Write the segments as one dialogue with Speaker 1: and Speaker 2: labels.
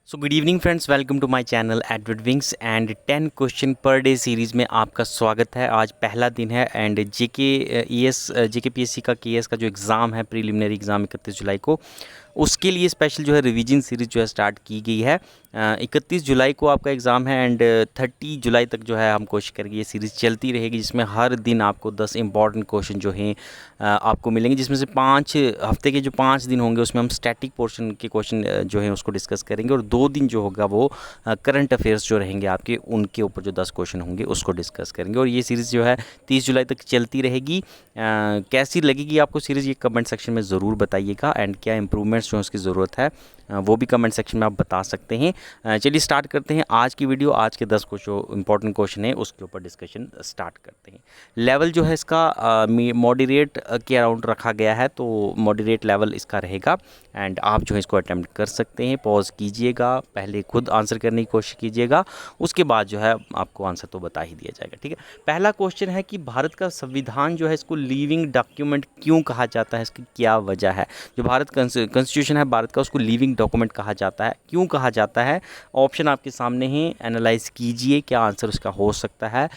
Speaker 1: So good evening friends, welcome to my channel Edward wings and 10 question per day series में आपका स्वागत है। आज पहला दिन है एंड जेके पीएससी का केएस का जो एग्ज़ाम है, प्रीलिमिनरी एग्ज़ाम 31 जुलाई को, उसके लिए स्पेशल जो है रिवीजन सीरीज़ जो है स्टार्ट की गई है। 31 जुलाई को आपका एग्ज़ाम है एंड 30 जुलाई तक जो है हम कोशिश करेंगे ये सीरीज़ चलती रहेगी, जिसमें हर दिन आपको 10 इंपॉर्टेंट क्वेश्चन जो हैं आपको मिलेंगे, जिसमें से 5 हफ्ते के जो 5 दिन होंगे उसमें हम स्टैटिक पोर्शन के क्वेश्चन जो हैं उसको डिस्कस करेंगे, और 2 दिन जो होगा वो करंट अफेयर्स जो रहेंगे आपके, उनके ऊपर जो 10 क्वेश्चन होंगे उसको डिस्कस करेंगे। और ये सीरीज़ जो है 30 जुलाई तक चलती रहेगी। कैसी लगेगी आपको सीरीज़, ये कमेंट सेक्शन में ज़रूर बताइएगा, एंड क्या इंप्रूवमेंट्स जो है उसकी ज़रूरत है वो भी कमेंट सेक्शन में आप बता सकते हैं। चलिए स्टार्ट करते हैं आज की वीडियो। आज के 10 जो इंपॉर्टेंट क्वेश्चन है उसके ऊपर डिस्कशन स्टार्ट करते हैं। लेवल जो है इसका मॉडरेट के अराउंड रखा गया है, तो मॉडरेट लेवल इसका रहेगा एंड आप जो है इसको अटेम्प्ट कर सकते हैं। पॉज कीजिएगा, पहले खुद आंसर करने की कोशिश कीजिएगा, उसके बाद जो है आपको आंसर तो बता ही दिया जाएगा। ठीक है, पहला क्वेश्चन है कि भारत का संविधान जो है इसको लिविंग डॉक्यूमेंट क्यों कहा जाता है, इसकी क्या वजह है। जो भारत कॉन्स्टिट्यूशन है भारत का, उसको लिविंग डॉक्यूमेंट कहा जाता है, क्यों कहा जाता है। ऑप्शन आपके सामने हैं, एनालाइज कीजिए क्या आंसर उसका हो सकता है।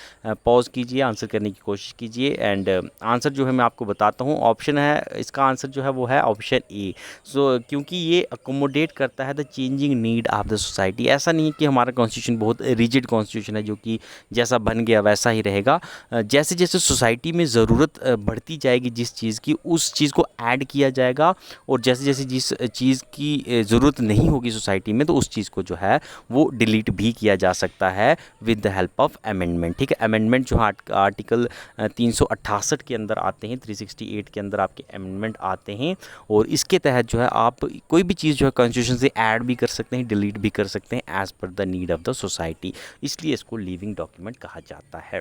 Speaker 1: पॉज कीजिए, आंसर करने की कोशिश कीजिए एंड आंसर जो है मैं आपको बताता हूँ। ऑप्शन है, इसका आंसर जो है वो है ऑप्शन ए। क्योंकि ये अकोमोडेट करता है the changing need of the society. ऐसा नहीं है कि हमारा कॉन्स्टिट्यूशन बहुत रिजिड कॉन्स्टिट्यूशन है जो कि जैसा बन गया वैसा ही रहेगा। जैसे जैसे सोसाइटी में ज़रूरत बढ़ती जाएगी जिस चीज़ की, उस चीज़ को ऐड किया जाएगा, और जैसे जैसे जिस चीज़ की ज़रूरत नहीं होगी सोसाइटी में, तो उस चीज़ को जो है वो डिलीट भी किया जा सकता है with the help of amendment. ठीक है, अमेंडमेंट जो आर्टिकल 368 के अंदर आते हैं, 368 के अंदर आपके अमेंडमेंट आते हैं, और इसके तहत जो है आप कोई भी चीज़ जो है कॉन्स्टिट्यूशन से ऐड भी कर सकते हैं, डिलीट भी कर सकते हैं as per the need of the society. इसलिए इसको लिविंग डॉक्यूमेंट कहा जाता है।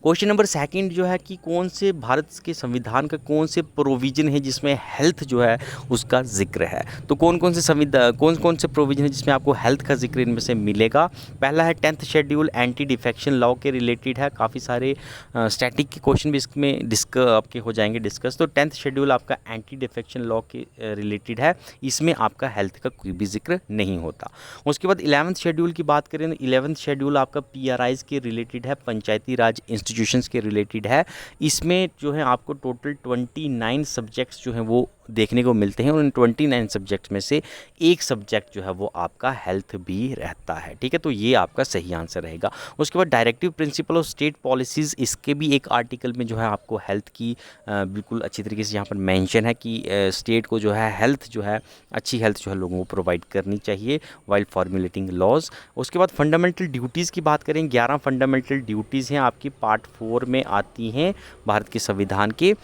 Speaker 1: क्वेश्चन नंबर सेकंड जो है कि कौन से भारत के संविधान का कौन से प्रोविजन है जिसमें हेल्थ जो है उसका जिक्र है। तो कौन कौन से प्रोविजन है जिसमें आपको हेल्थ का जिक्र इनमें से मिलेगा। पहला है 10th schedule, anti defection law के रिलेटेड है। काफ़ी सारे स्टैटिक के क्वेश्चन भी इसमें आपके हो जाएंगे डिस्कस। तो 10th शेड्यूल आपका एंटी डिफेक्शन लॉ के रिलेटेड है, इसमें आपका हेल्थ का कोई भी जिक्र नहीं होता। उसके बाद 11th शेड्यूल की बात करें तो 11th शेड्यूल आपका PRIs के रिलेटेड है, पंचायती राज इंस्टीट्यूशंस के रिलेटेड है। इसमें जो है आपको टोटल 29 सब्जेक्ट्स जो हैं वो देखने को मिलते हैं, और उन 29 सब्जेक्ट्स में से एक सब्जेक्ट जो है वो आपका हेल्थ भी रहता है। ठीक है, तो ये आपका सही आंसर रहेगा। उसके बाद directive principle of state policies, इसके भी एक आर्टिकल में जो है आपको हेल्थ की बिल्कुल अच्छी तरीके से यहाँ पर मेंशन है कि स्टेट को जो है हेल्थ जो है, अच्छी हेल्थ जो है लोगों को प्रोवाइड करनी चाहिए वाइल फॉर्मुलेटिंग लॉज। उसके बाद फंडामेंटल ड्यूटीज़ की बात करें, 11 फंडामेंटल ड्यूटीज़ हैं आपकी, पार्ट 4 में आती हैं भारत के संविधान के।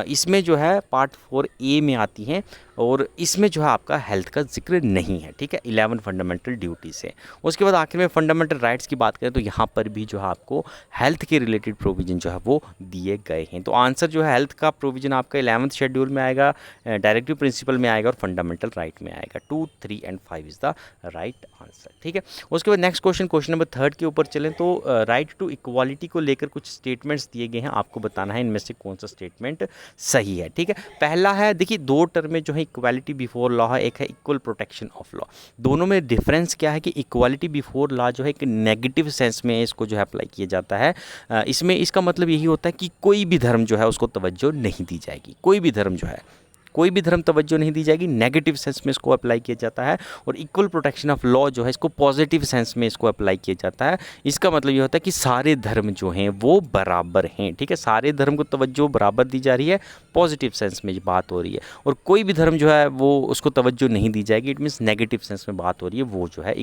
Speaker 1: इसमें जो है पार्ट 4A में आती हैं, और इसमें जो है आपका हेल्थ का जिक्र नहीं है। ठीक है, 11 फंडामेंटल ड्यूटीज़ है। उसके बाद आखिर में फंडामेंटल राइट्स की बात करें तो यहाँ पर भी जो है आपको हेल्थ के रिलेटेड प्रोविज़न जो है वो दिए गए हैं। तो आंसर जो है हेल्थ का प्रोविज़न आपका 11th शेड्यूल में आएगा, डायरेक्टिव प्रिंसिपल में आएगा, और फंडामेंटल राइट में आएगा। 2, 3 and 5 is the right answer. ठीक है, उसके बाद नेक्स्ट क्वेश्चन नंबर 3 के ऊपर चलें तो राइट टू इक्वालिटी को लेकर कुछ स्टेटमेंट्स दिए गए हैं, आपको बताना है इनमें से कौन सा स्टेटमेंट सही है। ठीक है, पहला है, देखिए 2 टर्म में जो है इक्वालिटी बिफोर लॉ है, एक है इक्वल प्रोटेक्शन ऑफ लॉ। दोनों में डिफरेंस क्या है कि इक्वालिटी बिफोर लॉ जो है एक नेगेटिव सेंस में इसको जो है अप्लाई किया जाता है। इसमें इसका मतलब यही होता है कि कोई भी धर्म जो है उसको तवज्जो नहीं दी जाएगी, कोई भी धर्म जो है, कोई भी धर्म तवज्जो नहीं दी जाएगी, नेगेटिव सेंस में इसको अप्लाई किया जाता है। और इक्वल प्रोटेक्शन ऑफ लॉ जो है इसको पॉजिटिव सेंस में इसको अप्लाई किया जाता है। इसका मतलब ये होता है कि सारे धर्म जो हैं वो बराबर हैं। ठीक है, सारे धर्म को तवज्जो बराबर दी जा रही है, पॉजिटिव सेंस में बात हो रही है। और कोई भी धर्म जो है वो उसको तवज्जो नहीं दी जाएगी, इट मीन्स नेगेटिव सेंस में बात हो रही है, वो जो है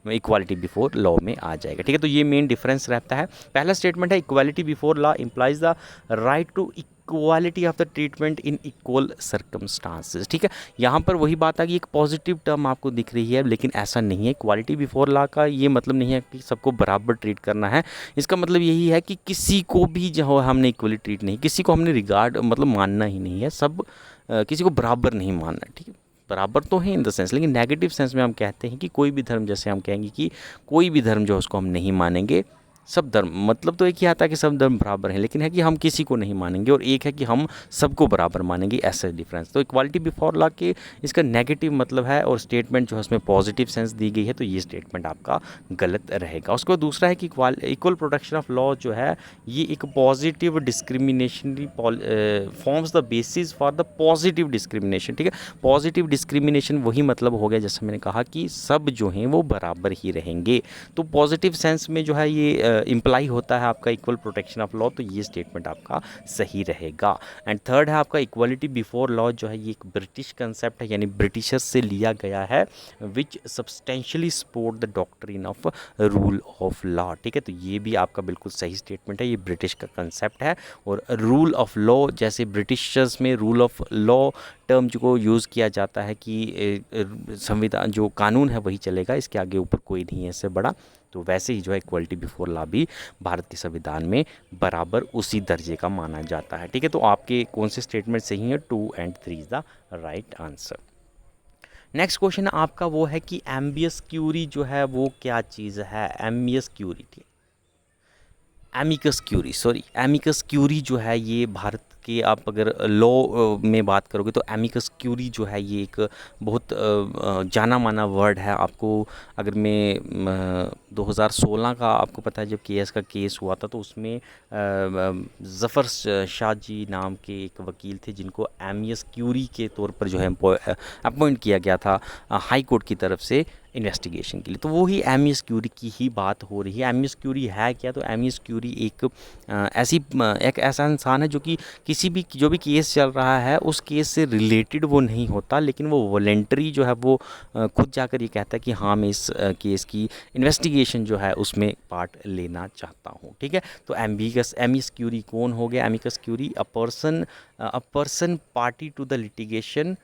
Speaker 1: इक्वालिटी बिफोर लॉ में आ जाएगा। ठीक है, तो ये मेन डिफरेंस रहता है। पहला स्टेटमेंट है equality before law implies the right to equality of the treatment in equal circumstances. ठीक है, यहाँ पर वही बात आ गई, एक पॉजिटिव टर्म आपको दिख रही है, लेकिन ऐसा नहीं है। इक्वालिटी बिफोर लॉ का ये मतलब नहीं है कि सबको बराबर ट्रीट करना है। इसका मतलब यही है कि किसी को भी जो हमने इक्वली ट्रीट नहीं, किसी को हमने रिगार्ड मतलब मानना ही नहीं है, सब किसी को बराबर नहीं मानना है। ठीक है, बराबर तो है इन द सेंस, लेकिन नेगेटिव सेंस में हम कहते हैं कि कोई भी धर्म, जैसे हम कहेंगे कि कोई भी धर्म जो है उसको हम नहीं मानेंगे, सब धर्म मतलब तो एक ही आता है कि सब धर्म बराबर हैं, लेकिन है कि हम किसी को नहीं मानेंगे, और एक है कि हम सबको बराबर मानेंगे, ऐसा डिफरेंस। तो इक्वालिटी बिफोर लॉ के इसका नेगेटिव मतलब है, और स्टेटमेंट जो है उसमें पॉजिटिव सेंस दी गई है, तो ये स्टेटमेंट आपका गलत रहेगा। उसके बाद दूसरा है कि इक्वल प्रोटेक्शन ऑफ लॉ जो है ये एक positive discrimination forms the basis for the positive discrimination, ठीक है। पॉजिटिव डिस्क्रिमिनेशन वही मतलब हो गया जैसे मैंने कहा कि सब जो हैं वो बराबर ही रहेंगे, तो पॉजिटिव सेंस में जो है ये इम्प्लाई होता है आपका इक्वल प्रोटेक्शन ऑफ लॉ, तो ये स्टेटमेंट आपका सही रहेगा। एंड थर्ड है आपका इक्वलिटी बिफोर लॉ जो है ये एक ब्रिटिश कंसेप्ट है, यानी ब्रिटिशर्स से लिया गया है, which substantially support the doctrine of rule of law, ठीक है। तो ये भी आपका बिल्कुल सही स्टेटमेंट है, ये ब्रिटिश का कंसेप्ट है। और रूल ऑफ लॉ, जैसे ब्रिटिशर्स में रूल ऑफ लॉ टर्म जो को यूज़ किया जाता है कि संविधान जो कानून है वही चलेगा, इसके आगे ऊपर कोई नहीं है इससे बड़ा, तो वैसे ही जो है इक्वलिटी बिफोर लॉ भी भारत के संविधान में बराबर उसी दर्जे का माना जाता है, ठीक है। तो आपके कौन से स्टेटमेंट सही हैं? 2 and 3 is the right answer. Next question आपका वो है कि एम्बियस क्यूरी जो है वो क्या चीज़ है? एम्बियस क्यूरी, ठीक, amicus curiae, sorry, amicus curiae जो है ये भारत के, आप अगर लॉ में बात करोगे तो एमिकस क्यूरी जो है ये एक बहुत जाना माना वर्ड है। आपको अगर मैं 2016 का आपको पता है जब केएस का केस हुआ था, तो उसमें ज़फ़र शाह जी नाम के एक वकील थे जिनको एमियस क्यूरी के तौर पर जो है अपॉइंट किया गया था हाई कोर्ट की तरफ से इन्वेस्टिगेशन के लिए। तो वो ही एमियस क्यूरी की ही बात हो रही है। एमियस क्यूरी है क्या? तो एमियस क्यूरी एक ऐसा इंसान है जो कि किसी भी जो भी केस चल रहा है उस केस से रिलेटेड वो नहीं होता, लेकिन वो वॉलेंटरी जो है वो खुद जाकर ये कहता है कि हाँ मैं इस केस की इन्वेस्टिगेशन जो है उसमें पार्ट लेना चाहता हूँ, ठीक है। तो एमियस क्यूरी कौन हो गया? Amicus curiae a person party to the litigation,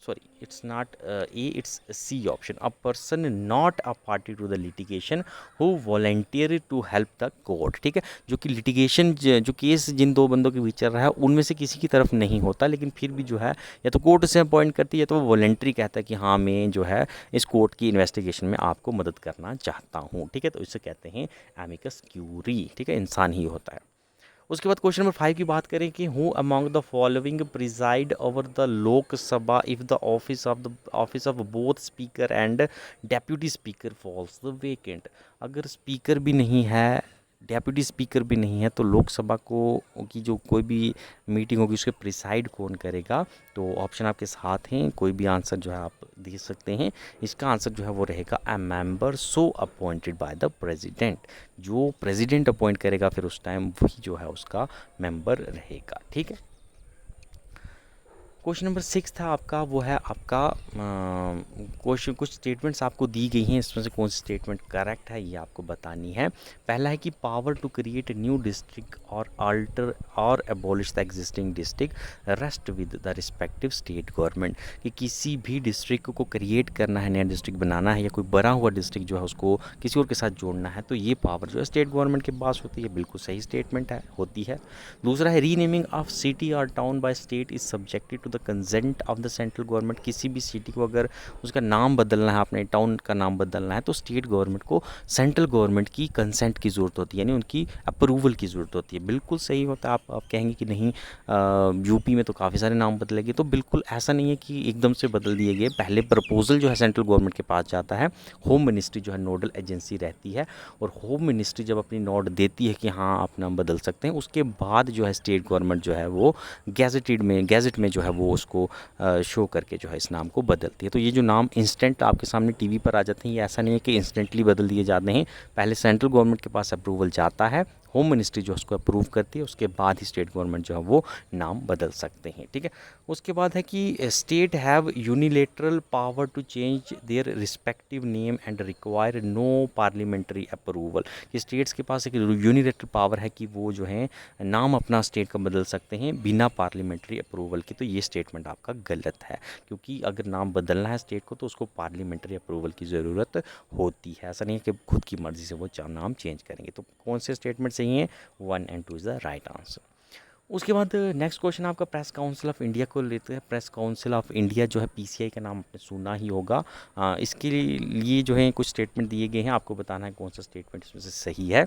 Speaker 1: sorry, it's not A, it's C option, a person not a party to the litigation who volunteered to help the court, ठीक है। जो कि लिटिगेशन जो case जिन दो बंदों के बीच चल रहा है उनमें से किसी की तरफ नहीं होता, लेकिन फिर भी जो है या तो कोर्ट से अपॉइंट करती है या तो वो वॉलेंट्री कहता है कि हाँ मैं जो है इस कोर्ट की इन्वेस्टिगेशन में आपको मदद करना चाहता हूँ, ठीक है। तो इसे कहते हैं एमिकस क्यूरी, ठीक है, इंसान ही होता है। उसके बाद क्वेश्चन नंबर 5 की बात करें कि who among the following presided over the Lok Sabha if the office of both speaker and deputy speaker falls the vacant. अगर स्पीकर भी नहीं है, डेप्यूटी स्पीकर भी नहीं है, तो लोकसभा को की जो कोई भी मीटिंग होगी उसके प्रिसाइड कौन करेगा? तो ऑप्शन आपके साथ हैं, कोई भी आंसर जो है आप दे सकते हैं। इसका आंसर जो है वो रहेगा a member so appointed by the president. जो प्रेसिडेंट अपॉइंट करेगा फिर उस टाइम वही जो है उसका मेंबर रहेगा, ठीक है। क्वेश्चन नंबर 6 था आपका, वो है आपका क्वेश्चन, कुछ स्टेटमेंट्स आपको दी गई हैं, इसमें से कौन सी स्टेटमेंट करेक्ट है ये आपको बतानी है। पहला है कि power to create new district और अल्टर और abolish the existing district rest with the respective state government, कि किसी भी डिस्ट्रिक्ट को क्रिएट करना है, नया डिस्ट्रिक्ट बनाना है या कोई बना हुआ डिस्ट्रिक्ट जो है उसको किसी और के साथ जोड़ना है, तो ये पावर जो है स्टेट गवर्नमेंट के पास होती है। बिल्कुल सही स्टेटमेंट है, होती है। दूसरा है रीनेमिंग ऑफ सिटी और town by state is subjected to the consent of the central government. किसी भी सिटी को अगर उसका नाम बदलना है, अपने टाउन का नाम बदलना है, तो स्टेट गवर्नमेंट को सेंट्रल गवर्नमेंट की कंसेंट की ज़रूरत होती है, यानी उनकी अप्रूवल की ज़रूरत होती है। बिल्कुल सही होता है। आप कहेंगे कि नहीं यूपी में तो काफ़ी सारे नाम बदले गए, तो बिल्कुल ऐसा नहीं है कि एकदम से बदल दिए गए। पहले प्रपोजल जो है सेंट्रल गवर्नमेंट के पास जाता है, होम मिनिस्ट्री जो है नोडल एजेंसी रहती है, और होम मिनिस्ट्री जब अपनी नोट देती है कि हाँ आप नाम बदल सकते हैं, उसके बाद जो है स्टेट गवर्नमेंट जो है वो गैजेट में जो है वो उसको शो करके जो है इस नाम को बदलती है। तो ये जो नाम इंस्टेंट आपके सामने टीवी पर आ जाते हैं, ये ऐसा नहीं है कि इंस्टेंटली बदल दिए जाते हैं। पहले सेंट्रल गवर्नमेंट के पास अप्रूवल जाता है, होम मिनिस्ट्री जो उसको अप्रूव करती है, उसके बाद ही स्टेट गवर्नमेंट जो है वो नाम बदल सकते हैं, ठीक है। उसके बाद है कि state have unilateral power to change their respective name and require no parliamentary approval, कि स्टेट्स के पास एक यूनिलेटरल पावर है कि वो जो है नाम अपना स्टेट का बदल सकते हैं बिना पार्लियामेंट्री अप्रूवल के। तो ये स्टेटमेंट आपका गलत है, क्योंकि अगर नाम बदलना है स्टेट को तो उसको पार्लियामेंट्री अप्रूवल की ज़रूरत होती है। ऐसा नहीं है कि खुद की मर्ज़ी से वो नाम चेंज करेंगे। तो कौन से स्टेटमेंट सही हैं? 1 and 2 is the right answer. उसके बाद नेक्स्ट क्वेश्चन आपका प्रेस काउंसिल ऑफ इंडिया को लेते हैं। प्रेस काउंसिल ऑफ इंडिया जो है पीसीआई का नाम आपने सुना ही होगा। इसके लिए जो है कुछ स्टेटमेंट दिए गए हैं, आपको बताना है कौन सा स्टेटमेंट इसमें से सही है।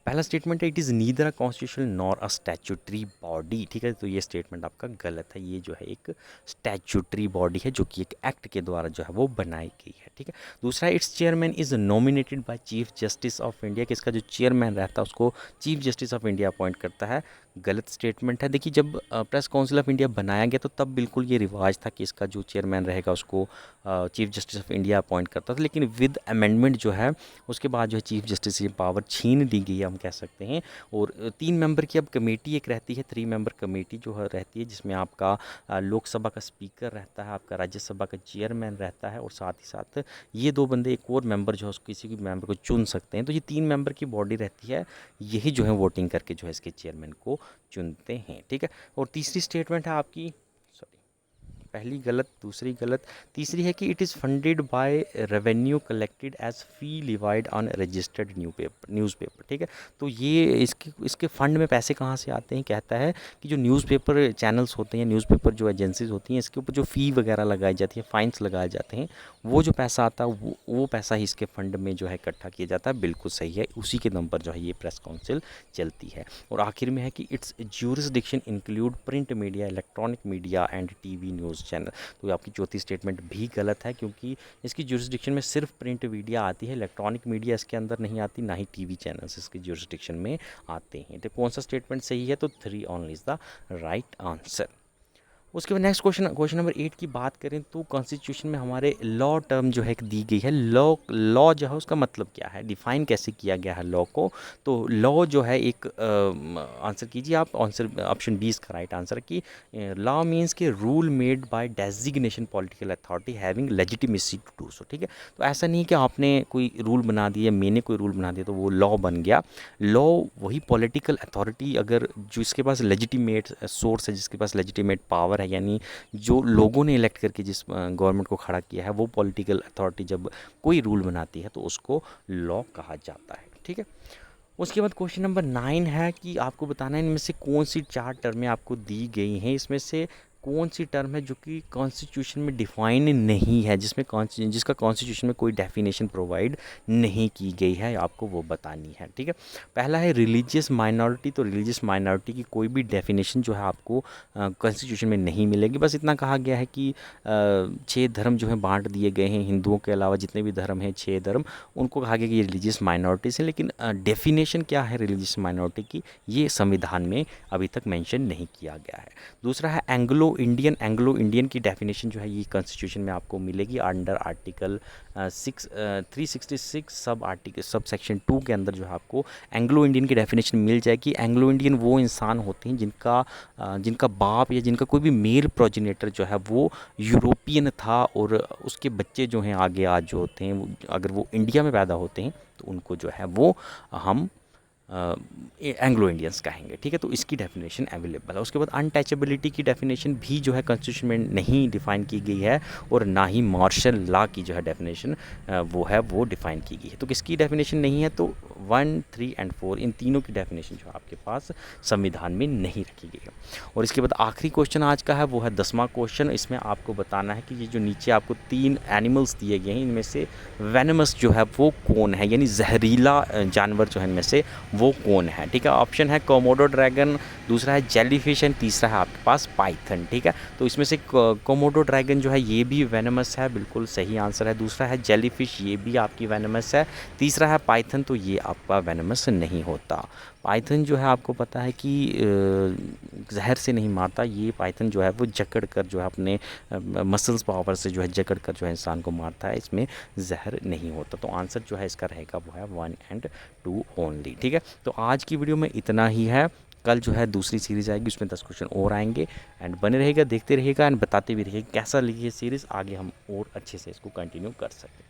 Speaker 1: पहला स्टेटमेंट है it is neither a constitutional nor a statutory body, ठीक है, तो ये स्टेटमेंट आपका गलत है। ये जो है एक स्टैट्यूटरी बॉडी है जो कि एक एक्ट के द्वारा जो है वो बनाई गई है, ठीक है। दूसरा है its chairman is nominated by chief justice of India, कि इसका जो चेयरमैन रहता है उसको chief justice of India appoint करता है। गलत स्टेटमेंट है। देखिए जब प्रेस काउंसिल ऑफ इंडिया बनाया गया तो तब बिल्कुल ये रिवाज था कि इसका जो चेयरमैन रहेगा उसको chief justice of India appoint करता था, लेकिन विद अमेंडमेंट जो है उसके बाद जो है चीफ जस्टिस से पावर छीन ली गई है, हम कह सकते हैं। और 3 मेंबर की अब कमेटी एक रहती है, 3 मेंबर कमेटी जो है रहती है, जिसमें आपका लोकसभा का स्पीकर रहता है, आपका राज्यसभा का चेयरमैन रहता है, और साथ ही साथ ये 2 बंदे एक और मेंबर जो है उसको किसी भी मेंबर को चुन सकते हैं। तो ये 3 मेंबर की बॉडी रहती है, यही जो है वोटिंग करके जो है इसके चेयरमैन को चुनते हैं, ठीक है। और तीसरी स्टेटमेंट है आपकी, सॉरी पहली गलत, दूसरी गलत, तीसरी है कि it is funded by revenue collected as fee levied on registered newspaper, ठीक है। तो ये इसके फंड में पैसे कहाँ से आते हैं, कहता है कि जो न्यूज़पेपर चैनल्स होते हैं, न्यूज़पेपर जो एजेंसीज होती हैं, इसके ऊपर जो फ़ी वगैरह लगाई जाती है, फाइन्स लगाए जाते हैं, वो जो पैसा आता है वो पैसा ही इसके फंड में जो है इकट्ठा किया जाता है। बिल्कुल सही है, उसी के दम पर जो है ये प्रेस काउंसिल चलती है। और आखिर में है कि it's jurisdiction include print media, electronic media and TV news channel. तो आपकी चौथी स्टेटमेंट भी गलत है, क्योंकि इसकी ज्यूरिसडिक्शन में सिर्फ प्रिंट मीडिया आती है, इलेक्ट्रॉनिक मीडिया इसके अंदर नहीं आती, ना ही टीवी चैनल्स इसकी ज्यूरिसडिक्शन में आते हैं। तो कौन सा स्टेटमेंट सही है, तो 3 only is the right answer. उसके बाद नेक्स्ट क्वेश्चन नंबर 8 की बात करें तो कॉन्स्टिट्यूशन में हमारे लॉ टर्म जो है एक दी गई है। लॉ जो है उसका मतलब क्या है, डिफ़ाइन कैसे किया गया है लॉ को। तो लॉ जो है एक आंसर कीजिए आप, आंसर ऑप्शन बी इसका राइट आंसर कि लॉ मीन्स के rule made by designation political authority having legitimacy to do so, ठीक है। तो ऐसा नहीं कि आपने कोई रूल बना दिया, मैंने कोई रूल बना दिया तो वो लॉ बन गया। लॉ वही पॉलिटिकल अथॉरिटी अगर जिसके पास लेजिटिमेट सोर्स है, जिसके पास लेजिटिमेट पावर है, यानी जो लोगों ने इलेक्ट करके जिस गवर्नमेंट को खड़ा किया है, वो पॉलिटिकल अथॉरिटी जब कोई रूल बनाती है तो उसको लॉ कहा जाता है, ठीक है। उसके बाद क्वेश्चन नंबर 9 है कि आपको बताना है इनमें से कौन सी 4 टर्में आपको दी गई हैं, इसमें से कौन सी टर्म है जो कि कॉन्स्टिट्यूशन में डिफाइन नहीं है, जिसका कॉन्स्टिट्यूशन में कोई डेफिनेशन प्रोवाइड नहीं की गई है, आपको वो बतानी है, ठीक है। पहला है रिलीजियस माइनॉरिटी। तो रिलीजियस माइनॉरिटी की कोई भी डेफिनेशन जो है आपको कॉन्स्टिट्यूशन में नहीं मिलेगी। बस इतना कहा गया है कि 6 धर्म जो है बांट दिए गए हैं, हिंदुओं के अलावा जितने भी धर्म हैं 6 धर्म, उनको कहा गया कि ये रिलीजियस माइनॉरिटीज है। लेकिन डेफिनेशन क्या है रिलीजियस माइनॉरिटी की, ये संविधान में अभी तक मेंशन नहीं किया गया है। दूसरा है एंग्लो इंडियन की डेफिनेशन जो है ये कॉन्स्टिट्यूशन में आपको मिलेगी अंडर आर्टिकल 366 सब सेक्शन 2 के अंदर जो है आपको एंग्लो इंडियन की डेफिनेशन मिल जाएगी। एंग्लो इंडियन वो इंसान होते हैं जिनका बाप या जिनका कोई भी मेल प्रोजेनेटर जो है वो यूरोपियन था, और उसके बच्चे जो हैं आगे आज जो होते हैं अगर वो इंडिया में पैदा होते हैं तो उनको जो है वो हम एंग्लो इंडियंस कहेंगे, ठीक है। तो इसकी डेफिनेशन अवेलेबल है। उसके बाद अनटचेबिलिटी की डेफिनेशन भी जो है कॉन्स्टिट्यूशन में नहीं डिफ़ाइन की गई है, और ना ही मार्शल लॉ की जो है डेफिनेशन वो है वो डिफ़ाइन की गई है। तो किसकी डेफिनेशन नहीं है, तो 1, 3 एंड 4 इन तीनों की डेफिनेशन जो आपके पास संविधान में नहीं रखी गई है। और इसके बाद आखिरी क्वेश्चन आज का है वो है 10वां क्वेश्चन। इसमें आपको बताना है कि ये जो नीचे आपको 3 एनिमल्स दिए गए हैं इनमें से वेनमस जो है वो कौन है, यानी जहरीला जानवर जो है इनमें से वो कौन है, ठीक है। ऑप्शन है कोमोडो ड्रैगन, दूसरा है जेलीफिश एंड तीसरा है आपके पास पाइथन, ठीक है। तो इसमें से कोमोडो ड्रैगन जो है ये भी वेनमस है, बिल्कुल सही आंसर है। दूसरा है जेलीफिश, ये भी आपकी वेनमस है। तीसरा है पाइथन, तो ये आपका वेनमस नहीं होता। पाइथन जो है आपको पता है कि जहर से नहीं मारता, ये पाइथन जो है वो जकड़ कर जो है अपने मसल्स पावर से जो है जकड़ कर जो है इंसान को मारता है, इसमें जहर नहीं होता। तो आंसर जो है इसका रहेगा वो है 1 एंड 2 ओनली, ठीक है। तो आज की वीडियो में इतना ही है। कल जो है दूसरी सीरीज़ आएगी, उसमें 10 क्वेश्चन और आएंगे। एंड बने रहेगा, देखते रहिएगा एंड बताते भी रहिएगा कैसा लगी ये सीरीज़, आगे हम और अच्छे से इसको कंटिन्यू कर सकें।